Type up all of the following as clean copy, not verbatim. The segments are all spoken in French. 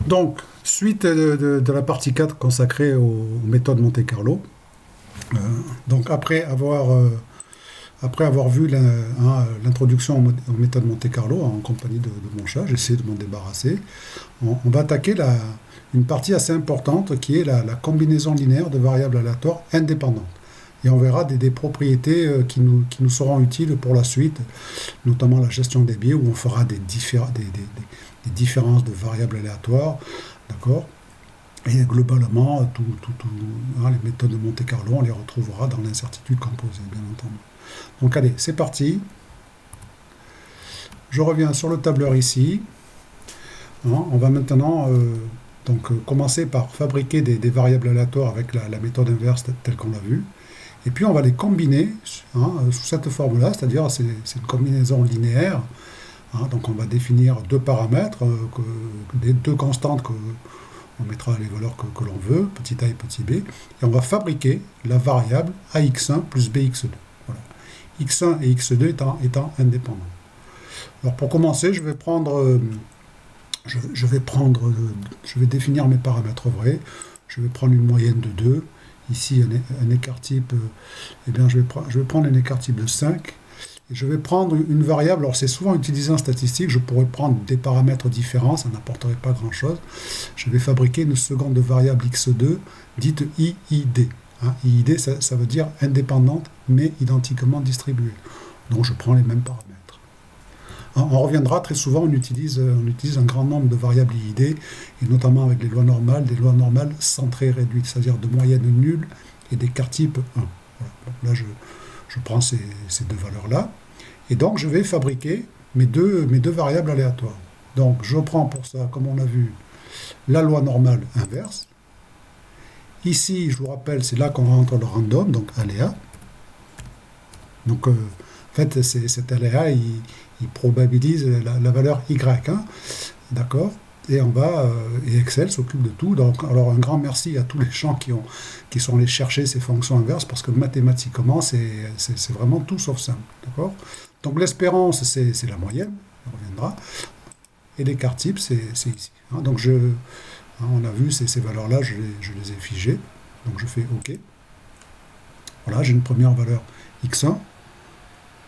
Donc, suite de la partie 4 consacrée aux méthodes Monte-Carlo. Euh, donc, après avoir vu l'introduction aux méthodes Monte-Carlo en compagnie de mon chat, j'ai essayé de m'en débarrasser. On va attaquer une partie assez importante qui est la combinaison linéaire de variables aléatoires indépendantes. Et on verra des propriétés qui nous seront utiles pour la suite, notamment la gestion des biais, où on fera des différences de variables aléatoires, d'accord. Et globalement, les méthodes de Monte-Carlo, on les retrouvera dans l'incertitude composée, bien entendu. Donc allez, c'est parti. Je reviens sur le tableur ici. On va maintenant commencer par fabriquer des variables aléatoires avec la méthode inverse telle qu'on l'a vue. Et puis on va les combiner sous cette forme-là, c'est-à-dire c'est une combinaison linéaire. Donc on va définir deux paramètres, deux constantes on mettra les valeurs que l'on veut, petit a et petit b, et on va fabriquer la variable ax1 plus bx2. Voilà. x1 et x2 étant indépendants. Alors pour commencer, je vais définir mes paramètres vrais. Je vais prendre une moyenne de 2. Ici, un écart type, je vais prendre un écart type de 5. Et je vais prendre une variable, alors c'est souvent utilisé en statistique, je pourrais prendre des paramètres différents, ça n'apporterait pas grand-chose. Je vais fabriquer une seconde variable x2, dite IID. IID, ça veut dire indépendante, mais identiquement distribuée. Donc je prends les mêmes paramètres. On reviendra très souvent, on utilise un grand nombre de variables IID, et notamment avec les lois normales centrées réduites, c'est-à-dire de moyenne nulle et d'écart type 1. Voilà. Donc là, je prends ces deux valeurs-là, et donc je vais fabriquer mes deux variables aléatoires. Donc je prends pour ça, comme on a vu, la loi normale inverse. Ici, je vous rappelle, c'est là qu'on rentre le random, donc aléa. Donc en fait, cet aléa, il probabilise la valeur y, d'accord. Et et Excel s'occupe de tout. Donc, alors un grand merci à tous les gens qui sont allés chercher ces fonctions inverses, parce que mathématiquement, c'est vraiment tout sauf simple. D'accord. Donc l'espérance, c'est la moyenne, on reviendra. Et l'écart type, c'est ici. Donc on a vu ces valeurs-là, je les ai figées. Donc je fais OK. Voilà, j'ai une première valeur x1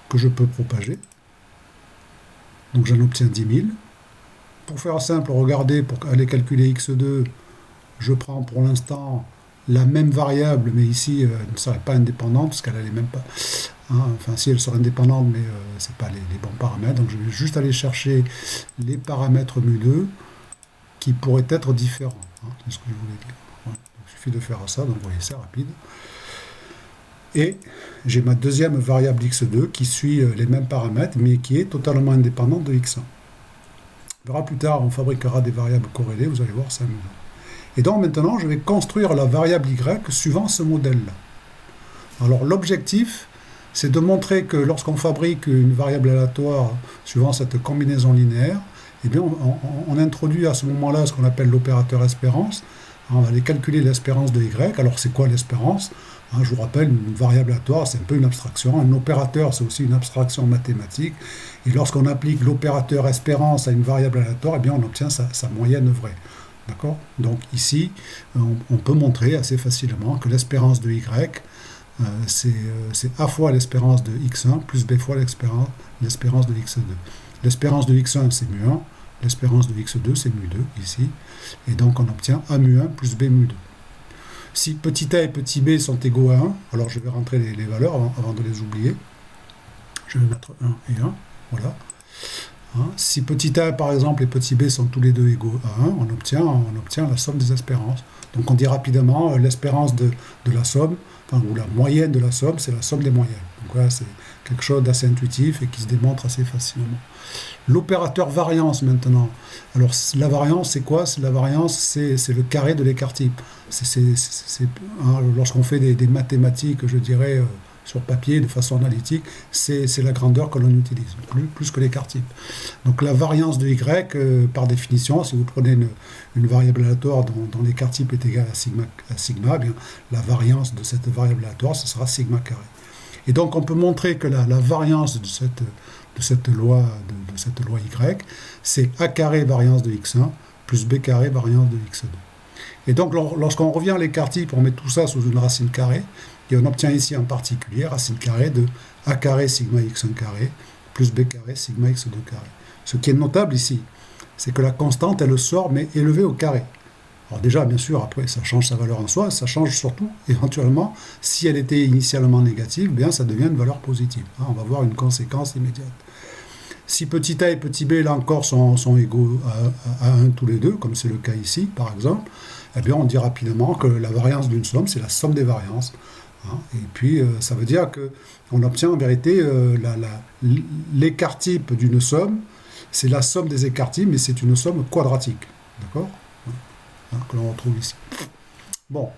que je peux propager. Donc j'en obtiens 10 000. Pour faire simple, regardez, pour aller calculer x2, je prends pour l'instant la même variable, mais ici, elle ne serait pas indépendante, parce qu'elle n'allait même pas... Enfin, si elle serait indépendante, mais ce n'est pas les bons paramètres. Donc je vais juste aller chercher les paramètres mu2 qui pourraient être différents. C'est ce que je voulais dire. Voilà. Il suffit de faire ça, donc vous voyez, c'est rapide. Et j'ai ma deuxième variable x2 qui suit les mêmes paramètres, mais qui est totalement indépendante de x1. On verra plus tard, on fabriquera des variables corrélées, vous allez voir, c'est amusant. Et donc maintenant, je vais construire la variable y suivant ce modèle-là. Alors l'objectif, c'est de montrer que lorsqu'on fabrique une variable aléatoire suivant cette combinaison linéaire, eh bien on introduit à ce moment-là ce qu'on appelle l'opérateur espérance. On va aller calculer l'espérance de y. Alors c'est quoi l'espérance ? Je vous rappelle, une variable aléatoire, c'est un peu une abstraction. Un opérateur, c'est aussi une abstraction mathématique. Et lorsqu'on applique l'opérateur espérance à une variable aléatoire, eh bien, on obtient sa moyenne vraie. D'accord ? Donc ici, on peut montrer assez facilement que l'espérance de y, c'est a fois l'espérance de x1 plus b fois l'espérance de x2. L'espérance de x1, c'est mu1. L'espérance de x2, c'est mu2, ici. Et donc, on obtient a mu1 plus b mu2. Si petit a et petit b sont égaux à 1, alors je vais rentrer les valeurs avant de les oublier. Je vais mettre 1 et 1, voilà. Si petit a, par exemple, et petit b sont tous les deux égaux à 1, on obtient la somme des espérances. Donc on dit rapidement, l'espérance de la somme, ou la moyenne de la somme, c'est la somme des moyennes. Donc voilà, c'est quelque chose d'assez intuitif et qui se démontre assez facilement. L'opérateur variance maintenant. Alors la variance, c'est quoi ? La variance, c'est le carré de l'écart type. Lorsqu'on fait des mathématiques, je dirais, sur papier, de façon analytique, c'est la grandeur que l'on utilise, plus que l'écart type. Donc la variance de y, par définition, si vous prenez une variable aléatoire dont l'écart type est égal à sigma, bien, la variance de cette variable aléatoire, ce sera sigma carré. Et donc on peut montrer que la variance de cette loi y, c'est a carré variance de x1 plus b carré variance de x2. Et donc, lorsqu'on revient à l'écart type, on met tout ça sous une racine carrée, et on obtient ici en particulier racine carrée de a carré sigma x1 carré plus b carré sigma x2 carré. Ce qui est notable ici, c'est que la constante, elle sort, mais élevée au carré. Alors déjà, bien sûr, après, ça change sa valeur en soi, ça change surtout, éventuellement, si elle était initialement négative, bien, ça devient une valeur positive. On va voir une conséquence immédiate. Si petit a et petit b, là encore, sont égaux à 1 tous les deux, comme c'est le cas ici, par exemple, eh bien, on dit rapidement que la variance d'une somme, c'est la somme des variances. Et puis, ça veut dire qu'on obtient en vérité l'écart type d'une somme, c'est la somme des écarts types, mais c'est une somme quadratique. D'accord ? Que l'on retrouve ici. Bon,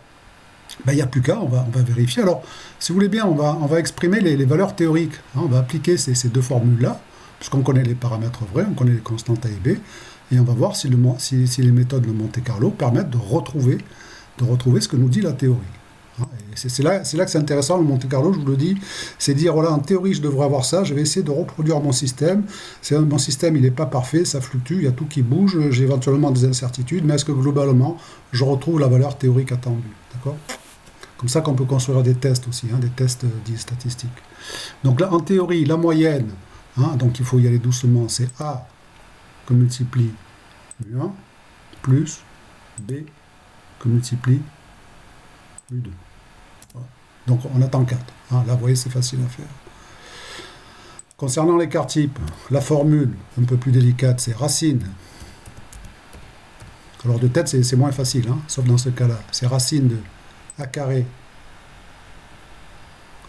ben, il n'y a plus qu'à, on va vérifier. Alors, si vous voulez bien, on va exprimer les valeurs théoriques. On va appliquer ces deux formules-là, puisqu'on connaît les paramètres vrais, on connaît les constantes A et B, et on va voir si les méthodes de Monte-Carlo permettent de retrouver ce que nous dit la théorie. Et c'est là que c'est intéressant, le Monte-Carlo, je vous le dis, c'est dire, voilà, en théorie, je devrais avoir ça, je vais essayer de reproduire mon système. Mon système, il n'est pas parfait, ça fluctue, il y a tout qui bouge, j'ai éventuellement des incertitudes, mais est-ce que globalement, je retrouve la valeur théorique attendue, d'accord ? Comme ça qu'on peut construire des tests aussi, des tests dits statistiques. Donc là, en théorie, la moyenne, donc il faut y aller doucement, c'est A que multiplie mu1 plus B que multiplie mu2. Voilà. Donc on attend 4. Là, vous voyez, c'est facile à faire. Concernant l'écart type, la formule un peu plus délicate, c'est racine. Alors de tête, c'est moins facile, sauf dans ce cas-là. C'est racine de a carré.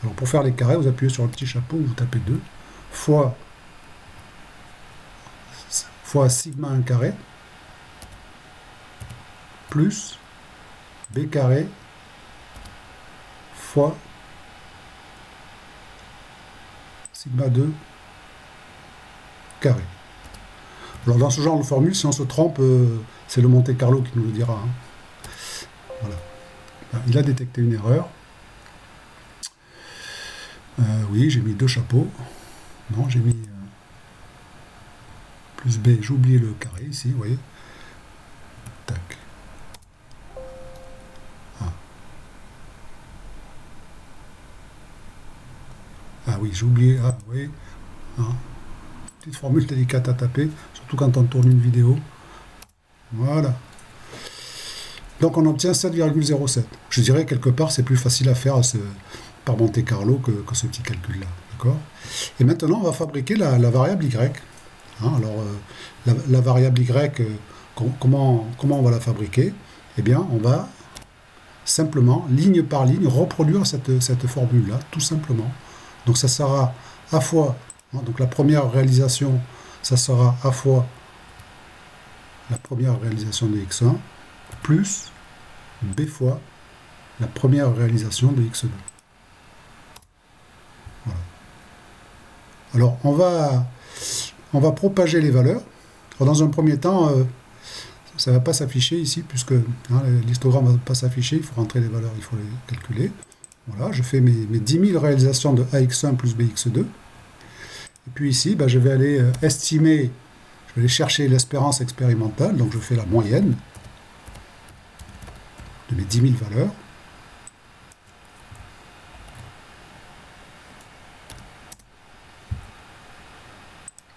Alors pour faire les carrés, vous appuyez sur le petit chapeau, vous tapez 2, fois sigma 1 carré, plus b carré fois sigma 2 carré. Alors dans ce genre de formule, si on se trompe, c'est le Monte-Carlo qui nous le dira. Voilà. Il a détecté une erreur. Oui, j'ai mis 2 chapeaux. Non, j'ai mis plus B, j'ai oublié le carré ici, vous voyez. Tac. Ah oui, j'ai oublié. Ah oui. Petite formule délicate à taper, surtout quand on tourne une vidéo. Voilà. Donc on obtient 7,07. Je dirais quelque part c'est plus facile à faire par Monte-Carlo que ce petit calcul-là. D'accord ? Et maintenant on va fabriquer la variable y. Alors la variable y, comment on va la fabriquer ? Eh bien on va simplement, ligne par ligne, reproduire cette formule-là, tout simplement. Donc ça sera à fois, donc la première réalisation, ça sera à fois la première réalisation de x1 plus b fois la première réalisation de x2. Voilà. Alors on va propager les valeurs. Alors, dans un premier temps, ça ne va pas s'afficher ici, puisque l'histogramme ne va pas s'afficher, il faut rentrer les valeurs, il faut les calculer. Voilà, je fais mes 10 000 réalisations de AX1 plus BX2. Et puis ici, je vais aller estimer, je vais aller chercher l'espérance expérimentale, donc je fais la moyenne de mes 10 000 valeurs.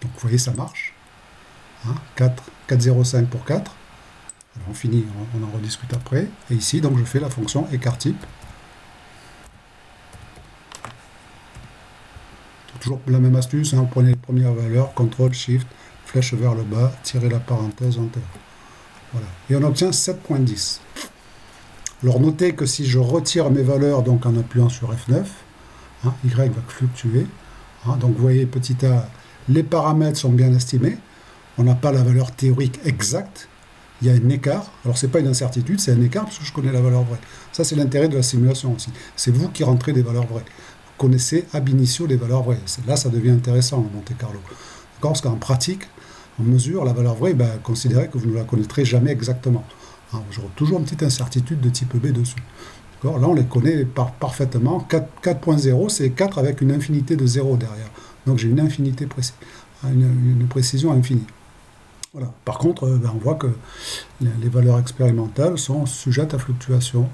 Donc vous voyez, ça marche. 4,05 pour 4. Alors on finit, on en rediscute après. Et ici, donc je fais la fonction écart type. Toujours la même astuce, prenez les premières valeurs, CTRL, SHIFT, flèche vers le bas, tirez la parenthèse, Enter. Voilà. Et on obtient 7,10. Alors notez que si je retire mes valeurs donc en appuyant sur F9, Y va fluctuer. Donc vous voyez, petit a, les paramètres sont bien estimés. On n'a pas la valeur théorique exacte. Il y a un écart. Alors c'est pas une incertitude, c'est un écart parce que je connais la valeur vraie. Ça c'est l'intérêt de la simulation aussi. C'est vous qui rentrez des valeurs vraies. Vous connaissez ab initio les valeurs vraies. Là ça devient intéressant en Monte-Carlo. D'accord ? Parce qu'en pratique, en mesure, la valeur vraie, considérez que vous ne la connaîtrez jamais exactement. J'aurai toujours une petite incertitude de type B dessus. Là, on les connaît parfaitement. 4.0, c'est 4 avec une infinité de 0 derrière. Donc, j'ai une infinité une précision infinie. Voilà. Par contre, on voit que les valeurs expérimentales sont sujettes à fluctuation.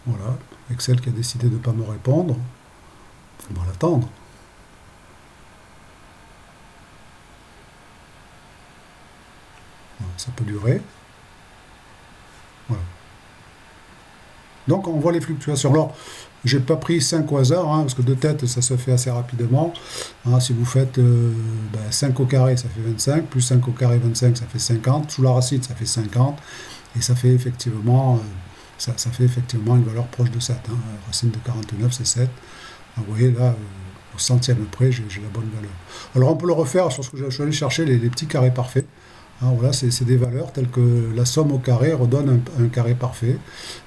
Voilà. Excel qui a décidé de ne pas me répondre, on va l'attendre. Voilà, ça peut durer. Voilà. Donc on voit les fluctuations. Alors, j'ai pas pris 5 au hasard, hein, parce que de tête, ça se fait assez rapidement. Hein, si vous faites 5 au carré, ça fait 25, plus 5 au carré, 25, ça fait 50. Sous la racine, ça fait 50. Et ça fait effectivement, ça fait effectivement une valeur proche de 7. Hein. Racine de 49, c'est 7. Vous voyez là, au centième près, j'ai la bonne valeur. Alors on peut le refaire sur ce que je suis allé chercher, les petits carrés parfaits. Hein, voilà, c'est des valeurs telles que la somme au carré redonne un carré parfait.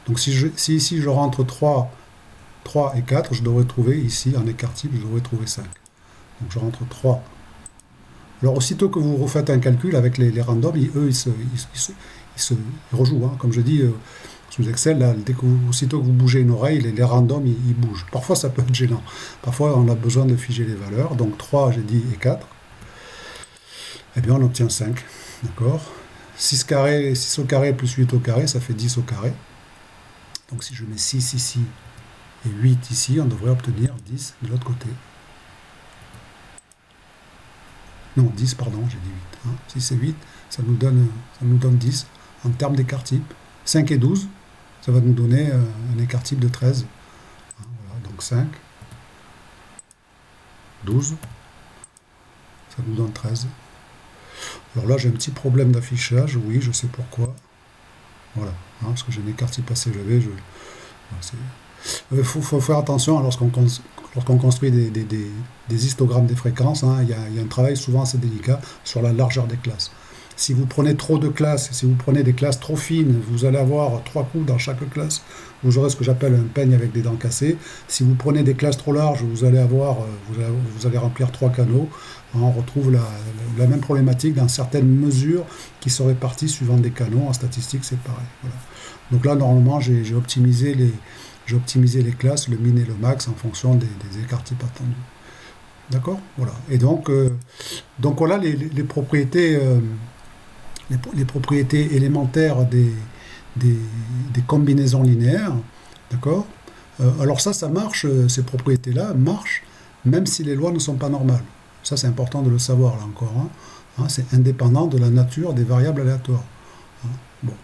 Donc si ici je rentre 3 et 4, je devrais trouver ici, en écart type, je devrais trouver 5. Donc je rentre 3. Alors aussitôt que vous refaites un calcul avec les randoms, ils se rejouent. Hein. Comme je dis, sous Excel, là, aussitôt que vous bougez une oreille, les randoms, ils bougent. Parfois ça peut être gênant. Parfois on a besoin de figer les valeurs. Donc 3, j'ai dit, et 4. Eh bien on obtient 5. D'accord. 6 au carré plus 8 au carré, ça fait 10 au carré. Donc si je mets 6 ici et 8 ici, on devrait obtenir 10 de l'autre côté. Non, 10, pardon, j'ai dit 8. Hein. 6 et 8, ça nous donne 10 en termes d'écart type. 5 et 12, ça va nous donner un écart type de 13. Hein, voilà, donc 5, 12, ça nous donne 13. Alors là, j'ai un petit problème d'affichage, oui, je sais pourquoi. Voilà, hein, parce que j'ai un écart type assez élevé. Il faut faire attention lorsqu'on construit des histogrammes des fréquences. Hein, il y a un travail souvent assez délicat sur la largeur des classes. Si vous prenez trop de classes, si vous prenez des classes trop fines, vous allez avoir 3 coups dans chaque classe. Vous aurez ce que j'appelle un peigne avec des dents cassées. Si vous prenez des classes trop larges, vous allez remplir 3 canaux. On retrouve la même problématique dans certaines mesures qui se répartissent suivant des canaux. En statistique, c'est pareil. Voilà. Donc là, normalement, j'ai optimisé les classes, le min et le max, en fonction des écarts types attendus. D'accord. Voilà. Et donc voilà les propriétés, les propriétés élémentaires des combinaisons linéaires. D'accord. Alors ça marche, ces propriétés-là marchent, même si les lois ne sont pas normales. Ça, c'est important de le savoir, là encore. Hein, c'est indépendant de la nature des variables aléatoires. Hein, bon.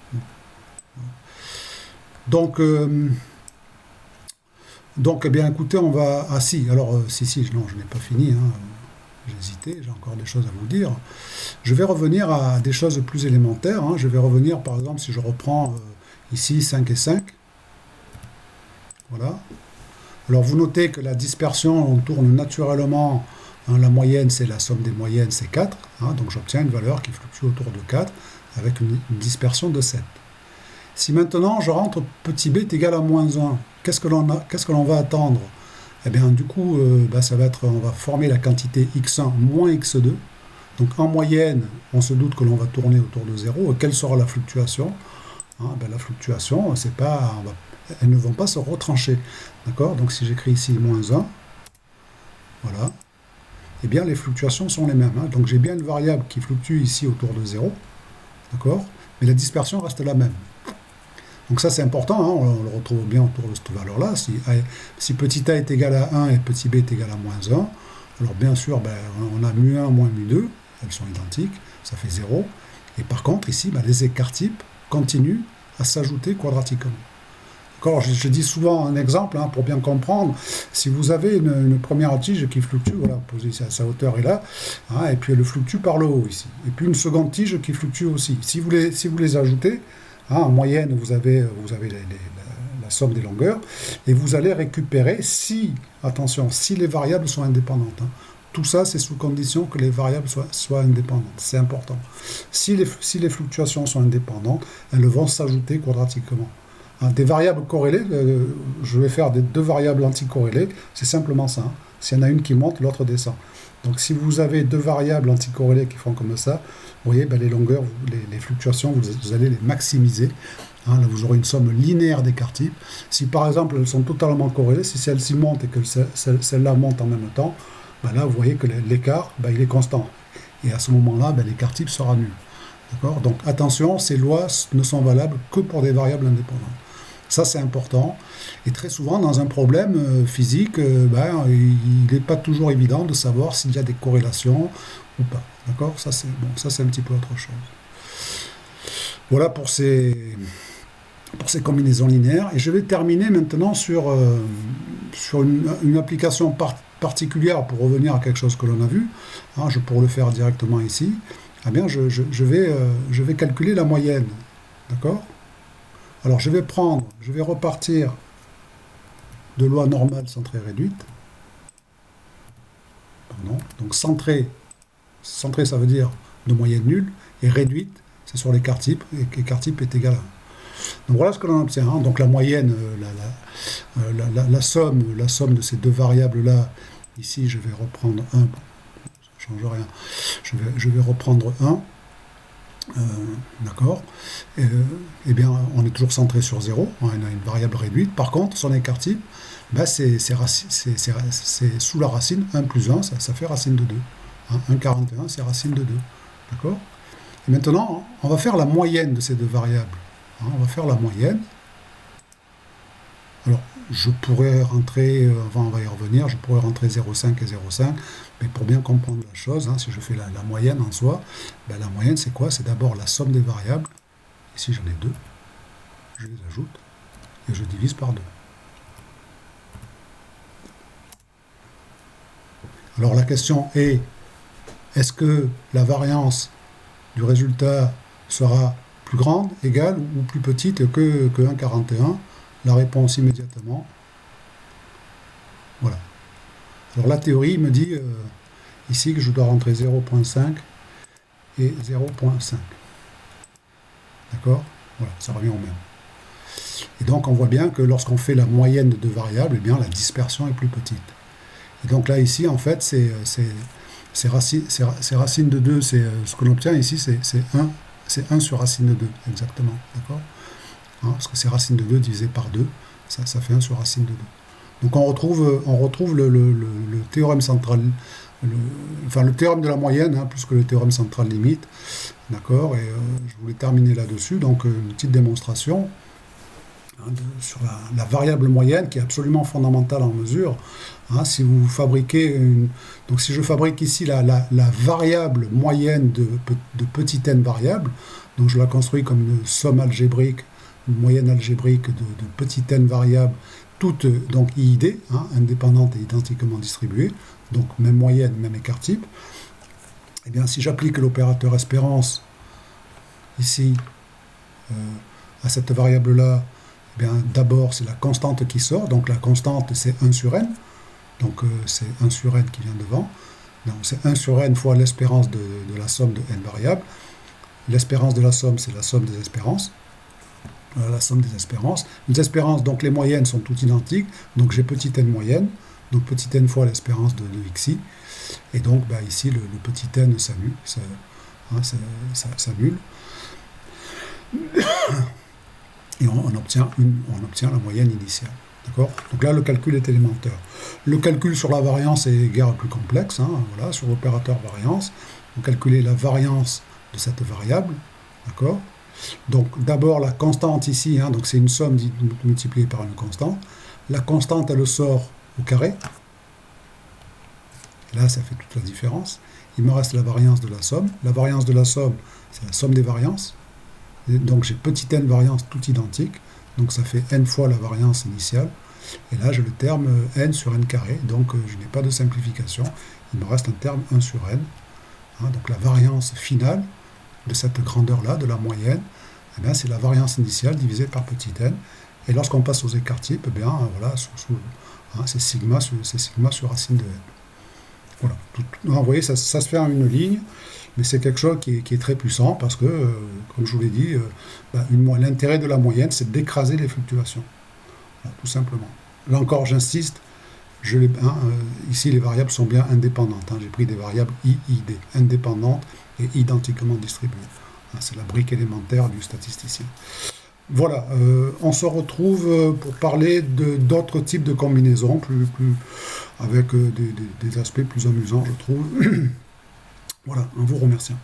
Donc, eh bien, écoutez, on va... Ah si, alors, non, je n'ai pas fini. Hein, j'ai hésité, j'ai encore des choses à vous dire. Je vais revenir à des choses plus élémentaires. Hein, je vais revenir, par exemple, si je reprends ici 5 et 5. Voilà. Alors, vous notez que la dispersion, on tourne naturellement... La moyenne, c'est la somme des moyennes, c'est 4. Hein, donc j'obtiens une valeur qui fluctue autour de 4 avec une dispersion de 7. Si maintenant je rentre petit b est égal à moins 1, qu'est-ce que l'on va attendre? Eh bien du coup, ça va être, on va former la quantité x1 moins x2. Donc en moyenne, on se doute que l'on va tourner autour de 0. Et quelle sera la fluctuation? La fluctuation, elles ne vont pas se retrancher. D'accord? Donc si j'écris ici moins 1, voilà. Eh bien, les fluctuations sont les mêmes. Hein. Donc, j'ai bien une variable qui fluctue ici autour de 0, d'accord? Mais la dispersion reste la même. Donc ça, c'est important, hein. On le retrouve bien autour de cette valeur-là. Si petit a est égal à 1 et petit b est égal à moins 1, alors bien sûr, on a mu1 moins mu2, elles sont identiques, ça fait 0. Et par contre, ici, les écarts types continuent à s'ajouter quadratiquement. Je dis souvent un exemple, hein, pour bien comprendre. Si vous avez une première tige qui fluctue, voilà, posée à sa hauteur est là, hein, et puis elle fluctue par le haut ici. Et puis une seconde tige qui fluctue aussi. Si vous les ajoutez, hein, en moyenne, vous avez la somme des longueurs, et vous allez récupérer si les variables sont indépendantes. Hein. Tout ça, c'est sous condition que les variables soient indépendantes. C'est important. Si les fluctuations sont indépendantes, elles vont s'ajouter quadratiquement. Des variables corrélées, je vais faire des 2 variables anticorrélées, c'est simplement ça. Hein. S'il y en a une qui monte, l'autre descend. Donc si vous avez 2 variables anticorrélées qui font comme ça, vous voyez, les longueurs, les fluctuations, vous allez les maximiser. Hein, là, vous aurez une somme linéaire d'écart type. Si par exemple elles sont totalement corrélées, si celle-ci monte et que celle-là monte en même temps, là vous voyez que l'écart, il est constant. Et à ce moment-là, l'écart type sera nul. D'accord? Donc attention, ces lois ne sont valables que pour des variables indépendantes. Ça, c'est important. Et très souvent, dans un problème physique, il n'est pas toujours évident de savoir s'il y a des corrélations ou pas. D'accord? Ça, c'est bon, ça, c'est un petit peu autre chose. Voilà pour ces combinaisons linéaires. Et je vais terminer maintenant sur une application particulière pour revenir à quelque chose que l'on a vu. Hein, je pourrais le faire directement ici. Eh bien, je vais calculer la moyenne. D'accord? Alors, je vais repartir de loi normale centrée réduite. Pardon. Donc, centrée, ça veut dire de moyenne nulle, et réduite, c'est sur l'écart type, et l'écart type est égal à 1. Donc voilà ce que l'on obtient. Hein. Donc la moyenne, la somme de ces deux variables-là, ici je vais reprendre 1, ça ne change rien, je vais reprendre 1, d'accord, et bien on est toujours centré sur 0, on a une variable réduite. Par contre, son écart type, c'est sous la racine 1 plus 1, ça fait racine de 2. Hein. 1,41, c'est racine de 2. D'accord. Et maintenant, on va faire la moyenne de ces deux variables. On va faire la moyenne. Alors, je pourrais rentrer, on va y revenir, je pourrais rentrer 0,5 et 0,5, mais pour bien comprendre la chose, si je fais la moyenne en soi, la moyenne c'est quoi? C'est d'abord la somme des variables. Ici j'en ai deux, je les ajoute, et je divise par 2. Alors la question est, est-ce que la variance du résultat sera plus grande, égale ou plus petite que 1,41? La réponse immédiatement. Voilà. Alors la théorie me dit ici que je dois rentrer 0,5 et 0,5. D'accord? Voilà, ça revient au même. Et donc on voit bien que lorsqu'on fait la moyenne de deux variables, eh bien la dispersion est plus petite. Et donc là ici en fait c'est racine de 2, c'est ce que l'on obtient ici, c'est 1 sur racine de 2, exactement, d'accord? Hein, parce que c'est racine de 2 divisé par 2, ça fait 1 sur racine de 2. Donc on retrouve le théorème central, le théorème de la moyenne, plus que le théorème central limite, d'accord? Et je voulais terminer là-dessus, donc une petite démonstration sur la variable moyenne qui est absolument fondamentale en mesure. Si vous fabriquez donc si je fabrique ici la variable moyenne de petit n variables, donc je la construis comme une somme algébrique, une moyenne algébrique de petit n variables, toutes donc IID, indépendantes et identiquement distribuées, donc même moyenne, même écart type. Et bien si j'applique l'opérateur espérance ici à cette variable-là, d'abord c'est la constante qui sort, donc la constante c'est 1 sur n, donc c'est 1 sur n qui vient devant, donc c'est 1 sur n fois l'espérance de la somme de n variables. L'espérance de la somme c'est la somme des espérances, la somme des espérances. Les espérances, donc les moyennes sont toutes identiques, donc j'ai petit n moyenne, donc petit n fois l'espérance de xi, et donc ici le petit n s'annule, s'annule. Et on obtient la moyenne initiale. D'accord? Donc là, le calcul est élémentaire. Le calcul sur la variance est guère plus complexe. Voilà, sur l'opérateur variance, on calcule la variance de cette variable. D'accord? Donc d'abord, la constante ici, donc c'est une somme multipliée par une constante. La constante, elle sort au carré. Et là, ça fait toute la différence. Il me reste la variance de la somme. La variance de la somme, c'est la somme des variances. Donc j'ai petit n variances toutes identiques, donc ça fait n fois la variance initiale, et là j'ai le terme n sur n carré, donc je n'ai pas de simplification, il me reste un terme 1 sur n, donc la variance finale de cette grandeur-là, de la moyenne, c'est la variance initiale divisée par petit n, et lorsqu'on passe aux écarts types, voilà, c'est sigma sur racine de n. Voilà. Vous voyez, ça se fait en une ligne, mais c'est quelque chose qui est très puissant parce que, comme je vous l'ai dit, l'intérêt de la moyenne, c'est d'écraser les fluctuations. Voilà, tout simplement. Là encore, j'insiste, ici les variables sont bien indépendantes. J'ai pris des variables IID, indépendantes et identiquement distribuées. C'est la brique élémentaire du statisticien. Voilà, on se retrouve pour parler d'autres types de combinaisons, avec des aspects plus amusants, je trouve. Voilà, en vous remerciant.